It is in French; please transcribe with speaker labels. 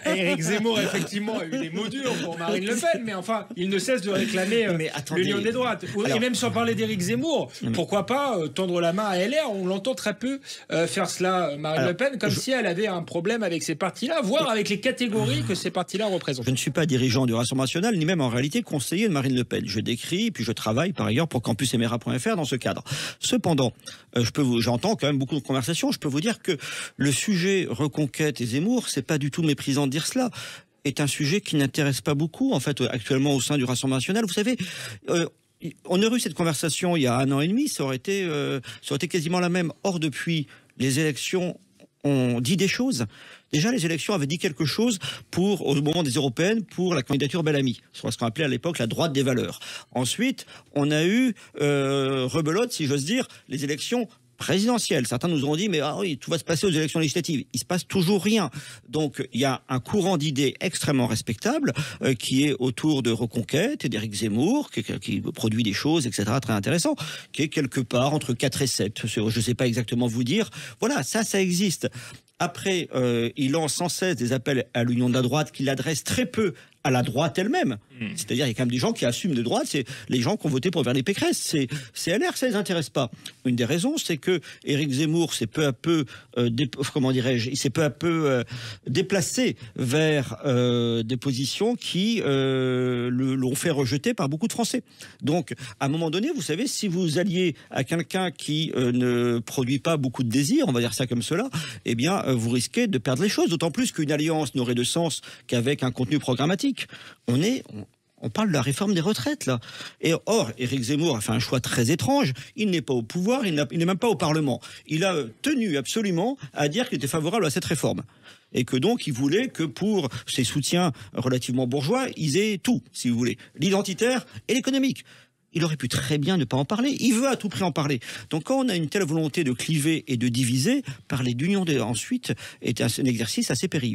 Speaker 1: Éric Zemmour, effectivement, a eu des mots durs pour Marine Le Pen, mais enfin, il ne cesse de réclamer l'union des droites. Et même sans parler d'Éric Zemmour, pourquoi pas tendre la main à LR? On l'entend très peu faire cela, Marine Le Pen, comme si elle avait un problème avec ces partis-là, voire avec les catégories que ces partis-là représentent.
Speaker 2: Je ne suis pas dirigeant du Rassemblement national, ni même en réalité conseiller de Marine Le Pen. Je décris, puis je travaille par ailleurs pour campusemera.fr dans ce cadre. Cependant, j'entends quand même beaucoup de conversations. Je peux vous dire que le sujet Reconquête et Zemmour, c'est pas du tout méprisant de dire cela, est un sujet qui n'intéresse pas beaucoup, en fait, actuellement au sein du Rassemblement national. Vous savez, on aurait eu cette conversation il y a 1 an et demi, ça aurait été quasiment la même. Or, depuis les élections, on dit des choses. Déjà, les élections avaient dit quelque chose au moment des européennes, pour la candidature Bellamy, sur ce qu'on appelait à l'époque la droite des valeurs. Ensuite, on a eu rebelote, si j'ose dire, les élections présidentielle. Certains nous ont dit, mais oui, tout va se passer aux élections législatives. Il se passe toujours rien. Donc, il y a un courant d'idées extrêmement respectable qui est autour de Reconquête et d'Éric Zemmour, qui produit des choses, etc., très intéressant, qui est quelque part entre 4 et 7. Je ne sais pas exactement vous dire. Voilà, ça existe. Après, il lance sans cesse des appels à l'union de la droite, qu'il adresse très peu à la droite elle-même. C'est-à-dire, il y a quand même des gens qui assument de droite, c'est les gens qui ont voté pour Valérie Pécresse. C'est LR, ça les intéresse pas. Une des raisons, c'est que Éric Zemmour s'est peu à peu, il s'est peu à peu déplacé vers des positions qui l'ont fait rejeter par beaucoup de Français. Donc, à un moment donné, vous savez, si vous alliez à quelqu'un qui ne produit pas beaucoup de désir, on va dire ça comme cela, eh bien, vous risquez de perdre les choses. D'autant plus qu'une alliance n'aurait de sens qu'avec un contenu programmatique. On parle de la réforme des retraites, là. Or, Éric Zemmour a fait un choix très étrange. Il n'est pas au pouvoir, il n'est même pas au Parlement. Il a tenu absolument à dire qu'il était favorable à cette réforme. Et que donc, il voulait que pour ses soutiens relativement bourgeois, ils aient tout, si vous voulez. L'identitaire et l'économique. Il aurait pu très bien ne pas en parler. Il veut à tout prix en parler. Donc, quand on a une telle volonté de cliver et de diviser, parler d'union ensuite est un exercice assez périlleux.